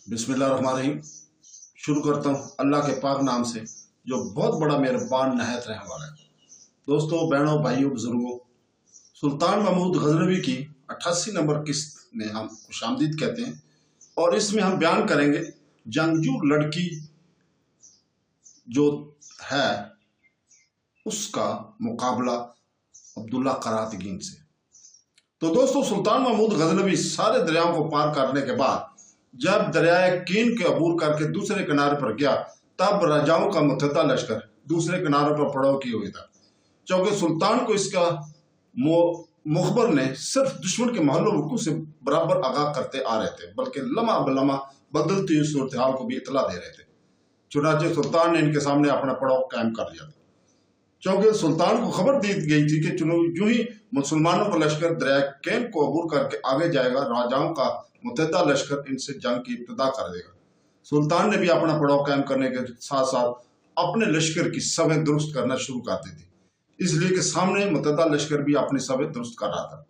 बिस्मिल्लाहिर्रहमानिर्रहीम। शुरू करता हूँ अल्लाह के पाक नाम से जो बहुत बड़ा मेहरबान नहायत रहने वाला है। दोस्तों, बहनों, भाइयों, बुजुर्गों, सुल्तान महमूद गजनवी की 88 नंबर किस्त में हम खुशामदीद कहते हैं और इसमें हम बयान करेंगे जंगजू लड़की जो है उसका मुकाबला अब्दुल्ला करातगीन से। तो दोस्तों, सुल्तान महमूद गजनवी सारे दरियाओं को पार करने के बाद जब दरियाए कीन के अबूर करके दूसरे किनारे पर गया, तब राजाओं का मुतहदा लश्कर दूसरे किनारे पर पड़ाव किए हुए था। चूंकि सुल्तान को इसका मुखबर ने सिर्फ दुश्मन के महल रुकू से बराबर आगाह करते आ रहे थे, बल्कि लम्हा बलम्हा बदलती हुई सूरत हाल को भी इतला दे रहे थे। चुनाचे सुल्तान ने इनके सामने अपना पड़ाव कायम कर लिया था। चूंकि सुल्तान को खबर दी गई थी कि जो ही मुसलमानों का लश्कर दरिया कैन को अबूर करके आगे जाएगा, राजाओं का मुतहदा लश्कर इनसे जंग की इब्तिदा कर देगा। सुल्तान ने भी अपना पड़ाव कायम करने के साथ साथ अपने लश्कर की सभें दुरुस्त करना शुरू कर दी थी, इसलिए कि सामने मुतहदा लश्कर भी अपनी सभें दुरुस्त कर रहा था।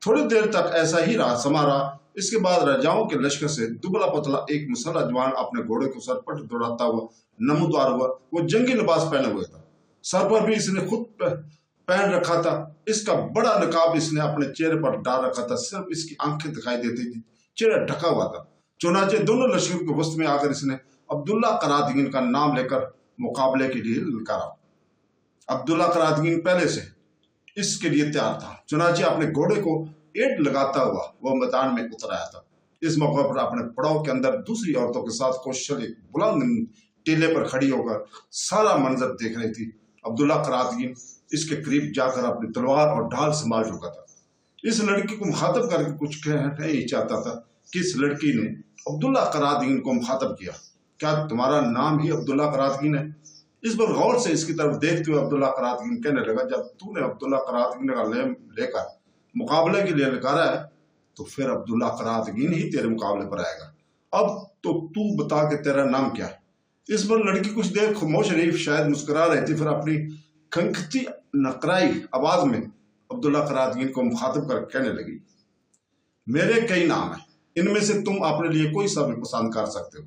थोड़ी देर तक ऐसा ही समा रहा। इसके बाद राजाओं के लश्कर से दुबला पतला एक मुसल्लह जवान अपने घोड़े को सरपट दौड़ाता हुआ नमूदार हुआ। वो जंगी लिबास पहने हुए था, सर पर भी इसने खुद पहन रखा था। इसका बड़ा नकाब इसने अपने चेहरे पर डाल रखा था, सिर्फ इसकी आंखें दिखाई देती थी, चेहरा ढका हुआ था। चुनाचे दोनों लश्कर के वस्त में आकर इसने अब्दुल्ला करातगीन का नाम लेकर मुकाबले के लिए ललकारा। अब्दुल्ला करातगीन पहले से इसके लिए तैयार था। चुनाचे अपने घोड़े को एट लगाता हुआ वह मैदान में उतर आया था। इस मौके पर अपने पड़ाव के अंदर दूसरी औरतों के साथ कौशल एक बुलंद टीले पर खड़ी होकर सारा मंजर देख रही थी। अब्दुल्ला करातगीन इसके करीब जाकर अपनी तलवार और ढाल संभाल चुका था। इस लड़की को मुखातब करके कुछ कहना ही चाहता था कि इस लड़की ने अब्दुल्ला करातगीन को मुखातब किया, क्या तुम्हारा नाम ही अब्दुल्ला करातगीन है? इस पर गौर से इसकी तरफ देखते हुए अब्दुल्ला करातगीन कहने लगा, जब तूने अब्दुल्ला करातगीन का नाम लेकर मुकाबले के लिए ललकारा है तो फिर अब्दुल्ला करातगीन ही तेरे मुकाबले पर आएगा। अब तो तू बता के तेरा नाम क्या है? इस पर लड़की कुछ देर खामोश रही, शायद मुस्कुरा रही थी, फिर अपनी खंखती नकराई आवाज में अब्दुल्ला करातगीन को मुखातब कर कहने लगी, मेरे कई नाम हैं, इनमें से तुम अपने लिए कोई सा भी पसंद कर सकते हो।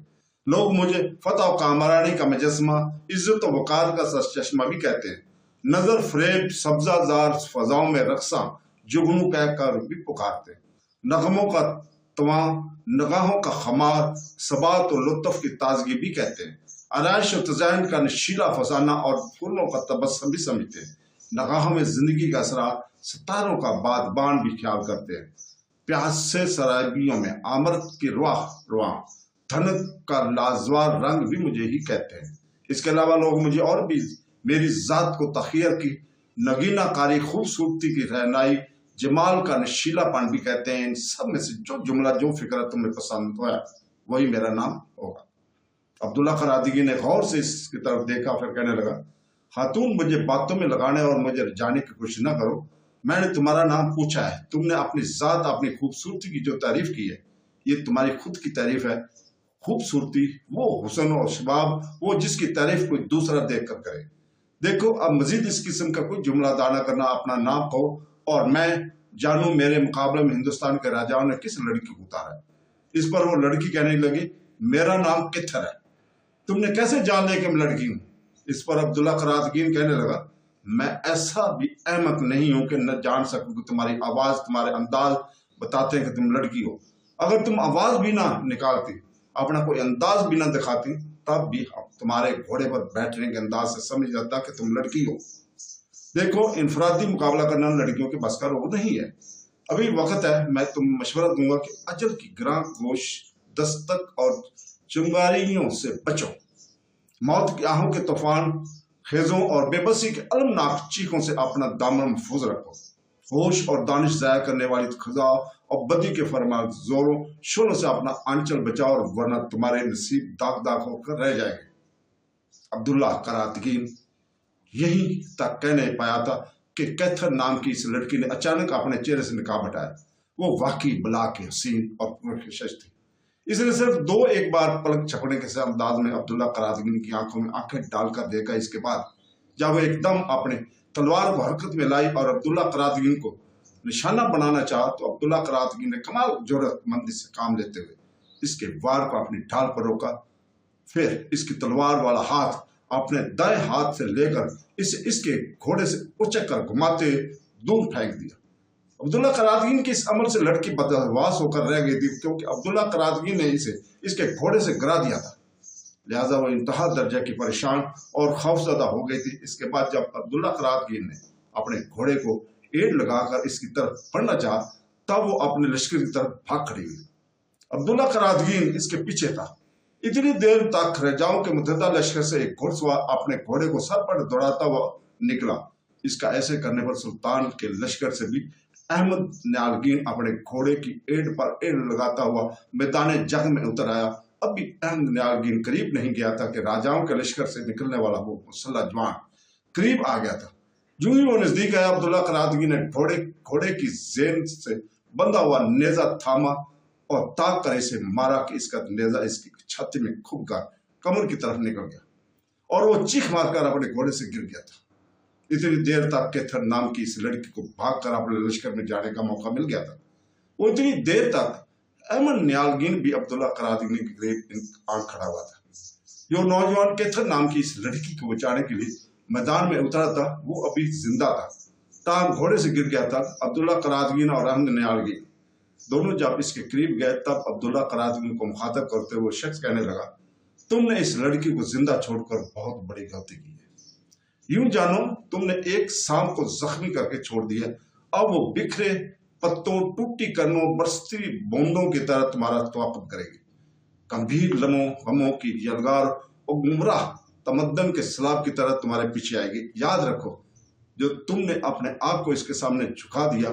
लोग मुझे फतह और कामरानी का मुजस्समा, इज्जत और वकार का चश्मा भी कहते हैं। नजर फरेब सब्जाजार फजाओं में रक्सा जुगनू कहकर भी पुकारते। नगमों का तवा, नगाहों का खमार, सबात और लुत्फ की ताजगी भी कहते हैं। आराइश और तज़ाइन का नशीला फसाना और फूलों का तबस्सुम भी समझते हैं। नगाहों में जिंदगी का असरार, सितारों का बादबान भी ख्याल करते हैं। प्यासे सराबियों में आमरत की रुआ धनक का लाजवाब रंग भी मुझे ही कहते हैं। इसके अलावा लोग मुझे और भी मेरी जात को तखीर की नगीना कारी, खूबसूरती की रहनाई, जमाल का नशीलापन भी कहते हैं। इन सब में से जो जुमला, जो फिक्र तुम्हें पसंद हो वही मेरा नाम होगा। अब्दुल्ला करातगीन ने गौर से इसकी तरफ देखा, फिर कहने लगा, खातून, मुझे बातों में लगाने और मुझे जाने की कोशिश न करो। मैंने तुम्हारा नाम पूछा है, तुमने अपनी जात, अपनी खूबसूरती की जो तारीफ की है, ये तुम्हारी खुद की तारीफ है। खूबसूरती वो हुस्न और शबाब, वो जिसकी तारीफ कोई दूसरा देख कर करे। देखो, अब मजीद इस किस्म का कोई जुमला दाना करना, अपना नाम कहो और मैं जानू मेरे मुकाबले में हिंदुस्तान के राजाओं ने किस लड़की को उतारा है। इस पर वो लड़की कहने लगी, मेरा नाम किथर है, तुमने कैसे जान लिया कि मैं लड़की हूँ? इस पर अब्दुल्ला करातगीन कहने लगा, मैं ऐसा भी अहमक नहीं हूं कि न जान सकूं कि तुम्हारी आवाज, तुम्हारे अंदाज बताते हैं कि तुम लड़की हो। अगर तुम आवाज भी ना निकालती, अपना कोई अंदाज भी ना दिखाती, तब भी तुम्हारे घोड़े पर बैठने के अंदाज से समझ जाता कि तुम लड़की हो। देखो, इंफरादी मुकाबला करना लड़कियों के बस का रोग नहीं है। अभी वक्त है, मैं तुम मशवरा दूंगा कि अजल की ग्रां गोश, दस्तक और चिंगारियों से बचो। मौत की आहों के तूफान, खेजों और बेबसी के अलमनाक चीखों से अपना दामन महफूज रखो। होश और दानिश जाया करने वाली खजा और बदी के फरमा जोरों शोरों से अपना आंचल बचाओ, और वरना तुम्हारे नसीब दाग दाग होकर रह जाएंगे। अब्दुल्ला करातगीन यही तक कहने पाया था कि कैथर नाम की इस लड़की ने अचानक अपने चेहरे से निकाब हटाया। वो वाकई बला के हसीन और पुरकशिश थी। इसने सिर्फ दो एक बार पलक झपकने के अंदाज में अब्दुल्ला करातगीन की आंखों में आंखें डालकर देखा। इसके बाद जब वो एकदम अपने तलवार को हरकत में लाई और अब्दुल्ला करातगीन को निशाना बनाना चाहा, तो अब्दुल्ला करातगीन ने कमाल जरूरतमंदी से काम लेते हुए اس کے وار کو اپنی ڈھال پر روکا، پھر اس کی تلوار والا ہاتھ اپنے دائیں ہاتھ سے لے کر اسے اس کے گھوڑے سے اچک کر گھماتے دور پھینک دیا۔ عبداللہ قرادگین کے اس عمل سے لڑکی بدحواس ہو کر رہ گئی تھی، کیونکہ عبداللہ قرادگین نے اسے اس کے گھوڑے سے گرا دیا تھا، لہٰذا وہ انتہا درجہ کی پریشان اور خوفزدہ ہو گئی تھی۔ اس کے بعد جب عبداللہ قرادگین نے اپنے گھوڑے کو ایڑ لگا کر اس کی طرف بڑھنا چاہا، تب وہ اپنے لشکر کی طرف بھاگ کھڑی ہوئی۔ عبداللہ قرادگین اس کے پیچھے تھا۔ اتنی دیر تک رجاؤں کے متحدہ لشکر سے ایک گھڑ سوار اپنے گھوڑے کو سر پر دوڑاتا ہوا نکلا۔ اس کا ایسے کرنے پر سلطان کے لشکر سے بھی احمد نیالگین اپنے گھوڑے کی ایڑ پر ایڑ لگاتا ہوا میدان جنگ میں اتر آیا۔ اب بھی احمد نیالگین قریب نہیں گیا تھا کہ راجاؤں کے لشکر سے نکلنے والا وہ مسلح جوان قریب آ گیا تھا۔ جو ہی وہ نزدیک آیا، عبداللہ قرادگین نے گھوڑے کی زین سے بندھا ہوا نیزہ تھاما اور تاک کر اسے مارا کہ اس کا نیزہ اس کی چھاتی میں کھپ کر کمر کی طرف نکل گیا اور وہ چیخ مار کر اپنے گھوڑے سے گر گیا تھا۔ اتنی دیر تک کیتھر نام کی اس لڑکی کو بھاگ کر اپنے لشکر میں جانے کا موقع مل گیا تھا۔ وہ اتنی دیر تک احمد نیالگین بھی عبداللہ قرادگین کے قریب آنکھ کھڑا ہوا تھا۔ جو نوجوان کیتھر نام کی اس لڑکی کو بچانے کے لیے میدان میں اترا تھا، وہ ابھی زندہ تھا، تاہم گھوڑے سے گر گیا تھا۔ عبداللہ قرادگین اور احمد نیالگین دونوں جب اس کے قریب گئے، تب عبداللہ قرادگین کو مخاطب کرتے ہوئے شخص کہنے لگا، تم نے اس لڑکی کو زندہ چھوڑ کر بہت بڑی غلطی کی ہے۔ یوں جانو تم نے ایک سانپ کو زخمی کر کے چھوڑ دیا، اب وہ بکھرے پتوں، ٹوٹی کرنوں، برستی بوندوں کی طرح تمہارا تعاقب کرے گی، گمبھیر لمحوں غموں کی یلغار اور گمراہ تمدن کے سیلاب کی طرح تمہارے پیچھے آئے گی۔ یاد رکھو، جو تم نے اپنے آپ کو اس کے سامنے جھکا دیا،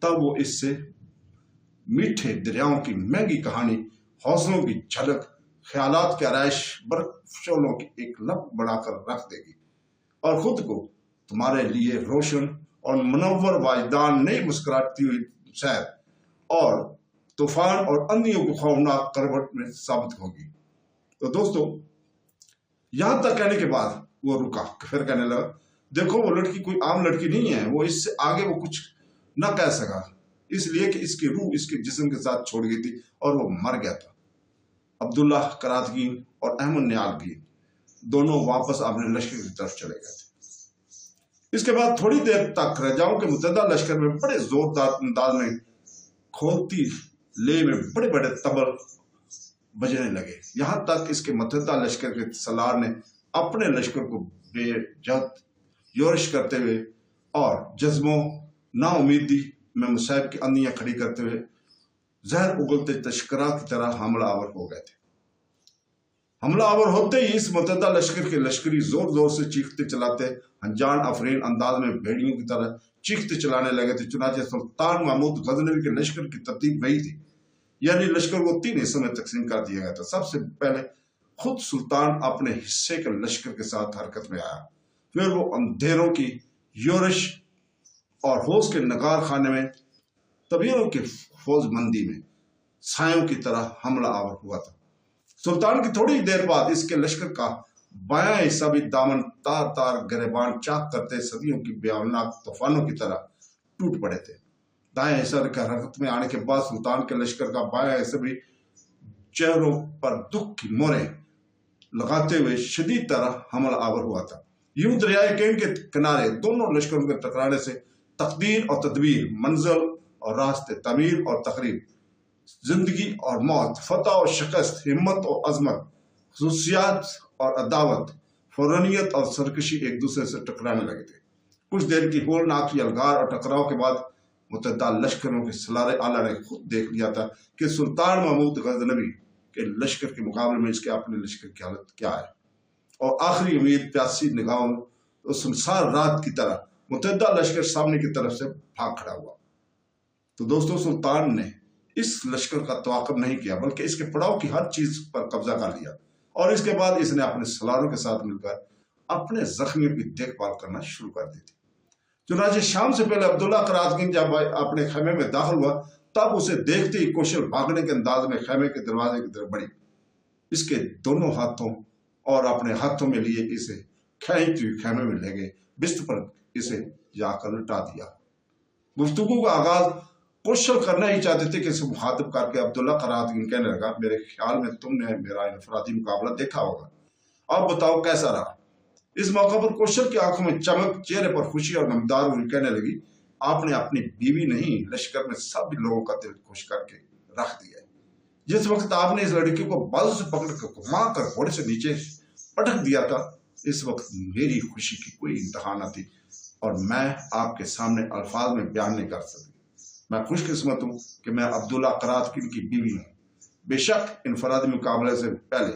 تب وہ اس سے میٹھے دریاؤں کی مہنگی کہانی، حوصلوں کی جھلک، خیالات کی آرائش، برق شعلوں کی ایک لپ بنا کر رکھ دے گی، اور خود کو تمہارے لیے روشن اور منور واجدان نئی مسکراتی ہوئی سیر اور طوفان اور اندھیوں کو خوفناک کروٹ میں ثابت ہوگی۔ تو دوستو، یہاں تک کہنے کے بعد وہ رکا، پھر کہنے لگا، دیکھو وہ لڑکی کوئی عام لڑکی نہیں ہے، وہ اس سے آگے وہ کچھ نہ کہہ سکا، اس لیے کہ اس کی روح اس کے جسم کے ساتھ چھوڑ گئی تھی اور وہ مر گیا تھا۔ عبداللہ قرادگین اور احمد نیالگین دونوں واپس اپنے لشکر کی طرف چلے گئے تھے۔ اس کے بعد تھوڑی دیر تک رجاؤں کے متحدہ لشکر میں بڑے زوردار انداز میں کھولتی لے میں بڑے بڑے تبل بجنے لگے، یہاں تک اس کے متحدہ لشکر کے سالار نے اپنے لشکر کو بے جہد یورش کرتے ہوئے اور جذبوں نا امیدی میں مصائب کی اندھیاں کھڑی کرتے ہوئے زہر اگلتے تشکرا کی طرح حملہ آور ہو گئے تھے۔ حملہ آور ہوتے ہی اس متحدہ لشکر کے لشکری زور زور سے چیختے چلاتے انجان افرین انداز میں بھیڑیوں کی طرح چیختے چلانے لگے تھے۔ چنانچہ سلطان محمود غزنوی کے لشکر کی ترتیب وہی تھی، یعنی لشکر کو 3 حصوں میں تقسیم کر دیا گیا تھا۔ سب سے پہلے خود سلطان اپنے حصے کے لشکر کے ساتھ حرکت میں آیا، پھر وہ اندھیروں کی یورش اور ہوش کے نگار خانے میں طبیعوں کی فوج مندی میں سایوں کی طرح حملہ آور ہوا تھا۔ سلطان کی تھوڑی دیر بعد اس کے لشکر کا بایاں حصہ بھی دامن تار تار گریبان چاک کرتے صدیوں کی بیابناک طوفانوں کی طرح ٹوٹ پڑے تھے۔ دائیں حصہ کے حرکت میں آنے کے بعد سلطان کے لشکر کا بایاں حصہ بھی چہروں پر دکھ کی موریں لگاتے ہوئے شدید طرح حملہ آور ہوا تھا۔ یوں دریائے کین کے کنارے دونوں لشکروں کے ٹکرانے سے تقدیر اور تدبیر، منزل اور راستے، تعمیر اور تخریب، زندگی اور موت، فتح اور شکست، ہمت اور عظمت، خصوصیات اور عداوت، فورانیت اور سرکشی ایک دوسرے سے ٹکرانے لگے تھے۔ کچھ دیر کی ہولناک یلغار اور ٹکراؤ کے بعد متحدہ لشکروں کے سالار اعلیٰ نے خود دیکھ لیا تھا کہ سلطان محمود غزنوی کے لشکر کے مقابلے میں اس کے اپنے لشکر کی حالت کیا ہے، اور آخری امید پیاسی نگاہوں اور سنسار رات کی طرح متحدہ لشکر سامنے کی طرف سے بھاگ کھڑا ہوا۔ تو دوستو، سلطان نے اس لشکر کا تعاقب نہیں کیا، بلکہ اس کے پڑاؤ کی ہر چیز پر قبضہ کر لیا، اور اس کے بعد اس نے اپنے سالاروں کے ساتھ مل کر اپنے زخمیوں کی دیکھ بھال کرنا شروع کر دی تھی۔ چنانچہ شام سے پہلے عبداللہ قرادگین جب اپنے خیمے میں داخل ہوا، تب اسے دیکھتے ہی کوشل بھاگنے کے انداز میں خیمے کے دروازے کی طرف بڑھی، اس کے دونوں ہاتھوں اور اپنے ہاتھوں میں لیے اسے کھینچتے ہوئے خیمے میں لے گئے، بستر پر اسے جا کر لٹا دیا۔ گفتگو کا آغاز कोशल करना ही चाहते थे कि इसको मुखातिब करके अब्दुल्ला करातगीन कहने लगा, मेरे ख्याल में तुमने मेरा इनफरादी मुकाबला देखा होगा, अब बताओ कैसा रहा। इस मौके पर कोशल की आंखों में चमक, चेहरे पर खुशी और नमदार हुई, कहने लगी, आपने अपनी बीवी नहीं लश्कर में सब लोगों का दिल खुश करके रख दिया है। जिस वक्त आपने इस लड़की को बाजू से पकड़ कर घुमा कर घोड़े से नीचे पटक दिया था, इस वक्त मेरी खुशी की कोई इंतहा न थी और मैं आपके सामने अल्फाज में बयान नहीं कर सकती। मैं खुशकिस्मत हूँ कि मैं अब्दुल्ला करातगीन की बीवी हूँ। बेशक इनफरादी मुकाबले से पहले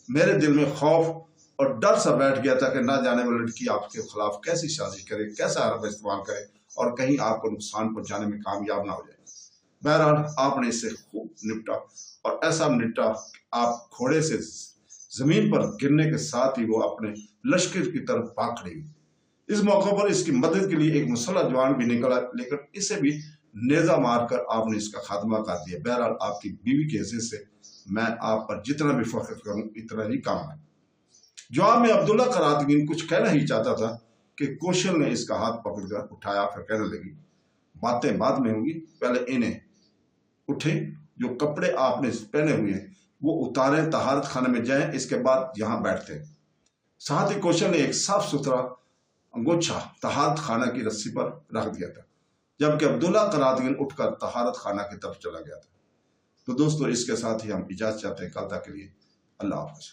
मेरे दिल में खौफ और डर सा बैठ गया था कि ना जाने वो लड़की आपके खिलाफ कैसी साजिश करे, कैसा हरबा इस्तेमाल करे और कहीं आपको नुकसान पहुंचाने में कामयाब ना हो जाए। बहरहाल आपने इससे खूब निपटा और ऐसा निपटा आप घोड़े से जमीन पर गिरने के साथ ही वो अपने लश्कर की तरफ भाग खड़ी। इस मौके पर इसकी मदद के लिए एक मुसल्लह जवान भी निकला, लेकिन इसे भी नेजा मारकर आपने इसका खात्मा कर दिया। बहरहाल आपकी बीवी की हैसियत से मैं आप पर जितना भी फख्र करूं इतना ही कम है। जवाब में अब्दुल्ला करातगीन कुछ कहना ही चाहता था कि कोशल ने इसका हाथ पकड़कर उठाया, फिर कहने लगी, बातें बाद में होंगी, पहले इन्हें उठे, जो कपड़े आपने पहने हुए हैं वो उतारें, तहारत खाने में जाएं, इसके बाद यहाँ बैठते हैं। साथ ही कोशल ने एक साफ सुथरा अंगोछा तहारत खाना की रस्सी पर रख दिया था, जबकि अब्दुल्ला करातगीन उठकर तहारत खाना की तरफ चला गया था। तो दोस्तों, इसके साथ ही हम इजाजत चाहते हैं। कल तक के लिए अल्लाह हाफ़िज़।